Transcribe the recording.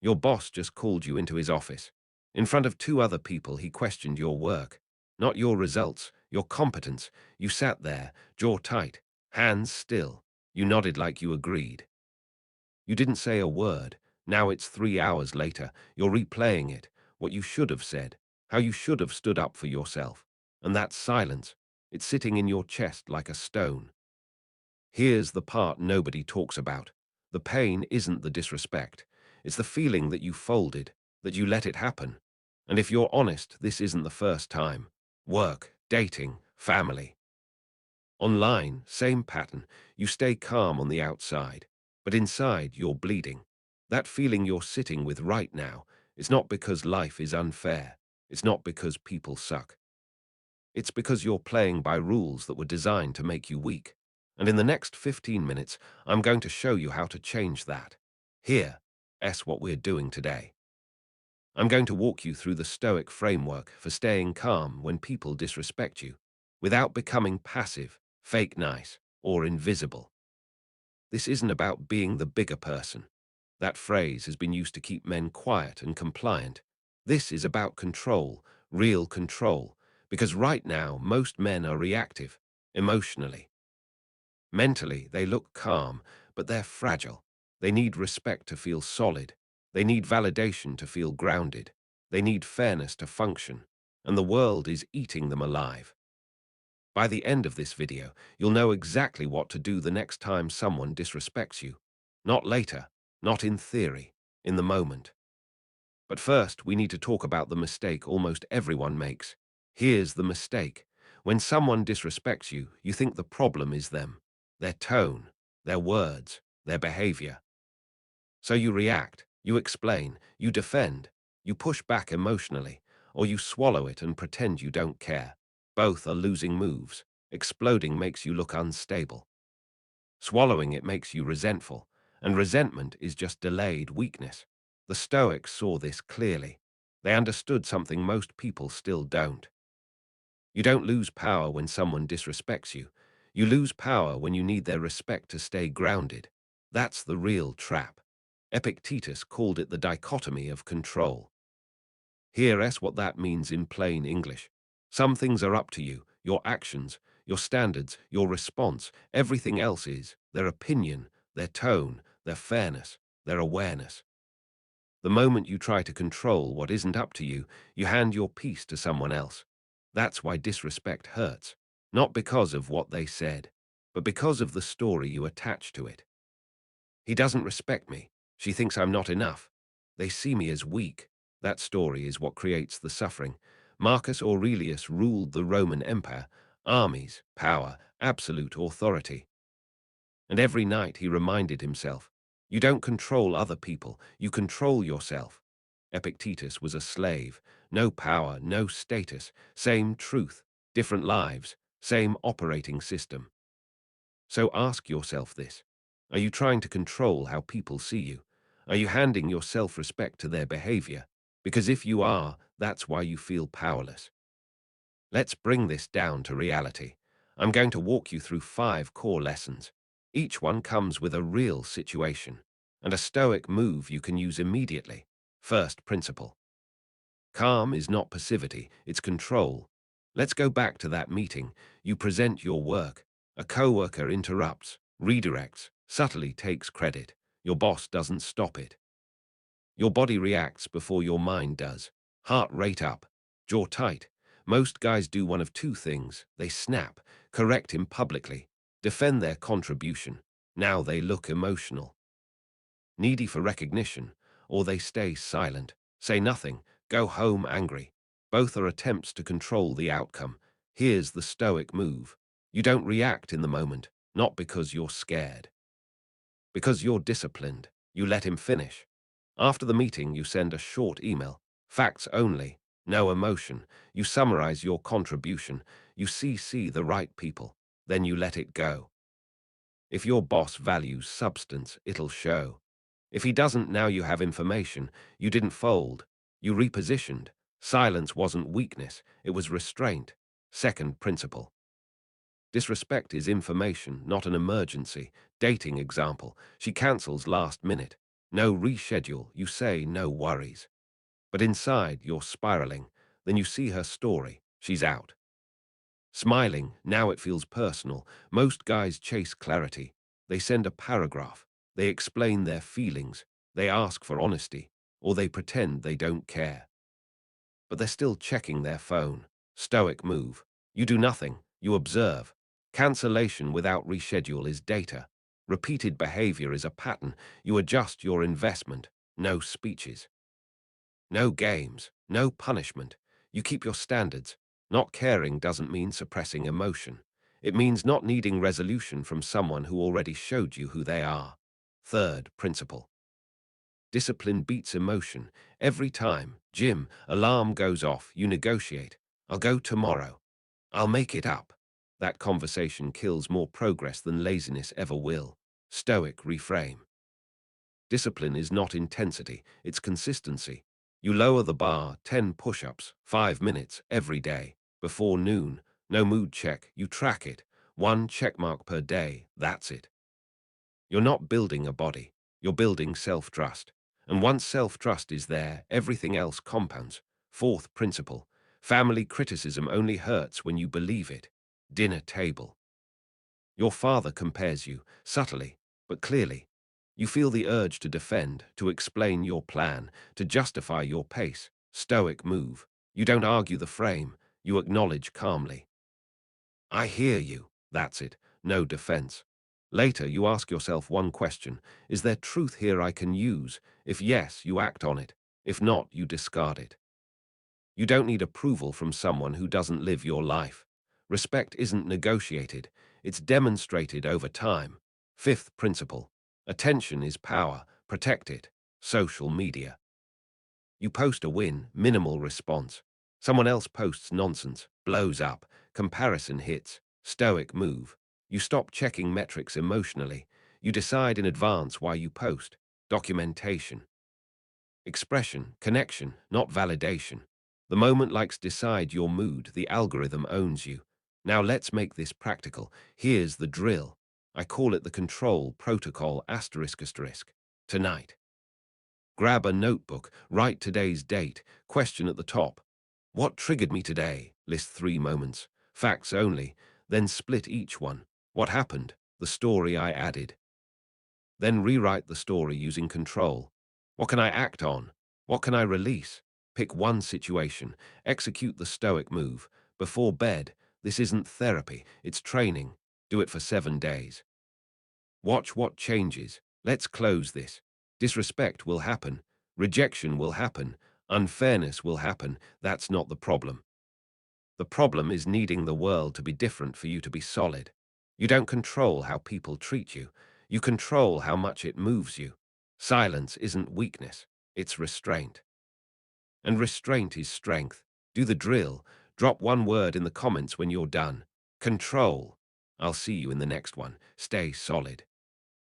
Your boss just called you into his office. In front of two other people, he questioned your work, not your results, your competence. You sat there, jaw tight, hands still. You nodded like you agreed. You didn't say a word. Now it's 3 hours later. You're replaying it, what you should have said, how you should have stood up for yourself. And that silence, it's sitting in your chest like a stone. Here's the part nobody talks about. The pain isn't the disrespect. It's the feeling that you folded, that you let it happen. And if you're honest, this isn't the first time. Work, dating, family. Online, same pattern. You stay calm on the outside, but inside you're bleeding. That feeling you're sitting with right now is not because life is unfair. It's not because people suck. It's because you're playing by rules that were designed to make you weak. And in the next 15 minutes, I'm going to show you how to change that. Here, what we're doing today. I'm going to walk you through the Stoic framework for staying calm when people disrespect you, without becoming passive, fake nice, or invisible. This isn't about being the bigger person. That phrase has been used to keep men quiet and compliant. This is about control, real control, because right now most men are reactive, emotionally. Mentally, they look calm, but they're fragile. They need respect to feel solid. They need validation to feel grounded. They need fairness to function. And the world is eating them alive. By the end of this video, you'll know exactly what to do the next time someone disrespects you. Not later, not in theory, in the moment. But first, we need to talk about the mistake almost everyone makes. Here's the mistake. When someone disrespects you, you think the problem is them, their tone, their words, their behavior. So you react, you explain, you defend, you push back emotionally, or you swallow it and pretend you don't care. Both are losing moves. Exploding makes you look unstable. Swallowing it makes you resentful, and resentment is just delayed weakness. The Stoics saw this clearly. They understood something most people still don't. You don't lose power when someone disrespects you. You lose power when you need their respect to stay grounded. That's the real trap. Epictetus called it the dichotomy of control. Here's what that means in plain English. Some things are up to you, your actions, your standards, your response. Everything else is their opinion, their tone, their fairness, their awareness. The moment you try to control what isn't up to you, you hand your peace to someone else. That's why disrespect hurts. Not because of what they said, but because of the story you attach to it. He doesn't respect me. She thinks I'm not enough. They see me as weak. That story is what creates the suffering. Marcus Aurelius ruled the Roman Empire, armies, power, absolute authority. And every night he reminded himself, you don't control other people, you control yourself. Epictetus was a slave, no power, no status, same truth, different lives, same operating system. So ask yourself this. Are you trying to control how people see you? Are you handing your self-respect to their behavior? Because if you are, that's why you feel powerless. Let's bring this down to reality. I'm going to walk you through 5 core lessons. Each one comes with a real situation and a Stoic move you can use immediately. First principle. Calm is not passivity, it's control. Let's go back to that meeting. You present your work. A coworker interrupts, redirects, subtly takes credit. Your boss doesn't stop it. Your body reacts before your mind does. Heart rate up, jaw tight. Most guys do one of two things. They snap, correct him publicly, defend their contribution. Now they look emotional, needy for recognition, or they stay silent, say nothing, go home angry. Both are attempts to control the outcome. Here's the Stoic move. You don't react in the moment, not because you're scared. Because you're disciplined, you let him finish. After the meeting, you send a short email. Facts only, no emotion. You summarize your contribution. You CC the right people. Then you let it go. If your boss values substance, it'll show. If he doesn't, now you have information. You didn't fold. You repositioned. Silence wasn't weakness. It was restraint. Second principle. Disrespect is information, not an emergency. Dating example. She cancels last minute. No reschedule, you say no worries. But inside, you're spiraling. Then you see her story. She's out. Smiling, now it feels personal. Most guys chase clarity. They send a paragraph. They explain their feelings. They ask for honesty. Or they pretend they don't care. But they're still checking their phone. Stoic move. You do nothing. You observe. Cancellation without reschedule is data. Repeated behavior is a pattern. You adjust your investment. No speeches. No games, no punishment. You keep your standards. Not caring doesn't mean suppressing emotion. It means not needing resolution from someone who already showed you who they are. Third principle. Discipline beats emotion. Every time, Jim, alarm goes off, you negotiate. I'll go tomorrow. I'll make it up. That conversation kills more progress than laziness ever will. Stoic reframe. Discipline is not intensity, it's consistency. You lower the bar, 10 push-ups, 5 minutes every day. Before noon, no mood check, you track it. One checkmark per day, that's it. You're not building a body, you're building self-trust. And once self-trust is there, everything else compounds. Fourth principle, family criticism only hurts when you believe it. Dinner table. Your father compares you, subtly, but clearly. You feel the urge to defend, to explain your plan, to justify your pace. Stoic move. You don't argue the frame, you acknowledge calmly. I hear you. That's it. No defense. Later, you ask yourself one question. Is there truth here I can use? If yes, you act on it. If not, you discard it. You don't need approval from someone who doesn't live your life. Respect isn't negotiated, it's demonstrated over time. Fifth principle. Attention is power. Protect it. Social media. You post a win, minimal response. Someone else posts nonsense, blows up, comparison hits. Stoic move. You stop checking metrics emotionally. You decide in advance why you post. Documentation. Expression, connection, not validation. The moment likes decide your mood, the algorithm owns you. Now let's make this practical. Here's the drill. I call it the control protocol ***. Tonight. Grab a notebook, write today's date, question at the top. What triggered me today? List 3 moments. Facts only. Then split each one. What happened? The story I added. Then rewrite the story using control. What can I act on? What can I release? Pick one situation. Execute the Stoic move. Before bed, this isn't therapy, it's training. Do it for 7 days. Watch what changes. Let's close this. Disrespect will happen. Rejection will happen. Unfairness will happen. That's not the problem. The problem is needing the world to be different for you to be solid. You don't control how people treat you. You control how much it moves you. Silence isn't weakness, it's restraint. And restraint is strength. Do the drill. Drop one word in the comments when you're done. Control. I'll see you in the next one. Stay solid.